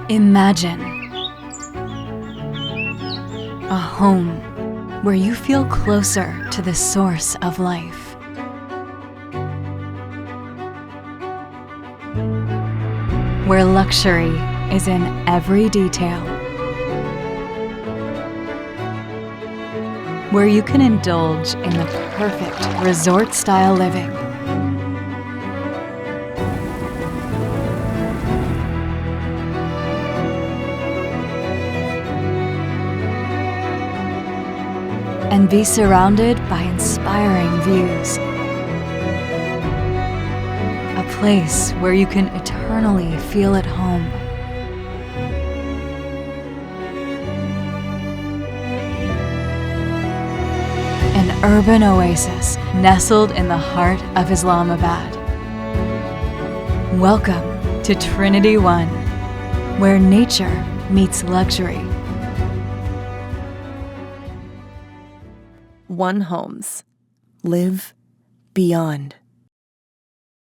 Imagine a home where you feel closer to the source of life. Where luxury is in every detail. Where you can indulge in the perfect resort-style living. And be surrounded by inspiring views. A place where you can eternally feel at home. An urban oasis nestled in the heart of Islamabad. Welcome to Trinity One, where nature meets luxury. One Homes. Live beyond.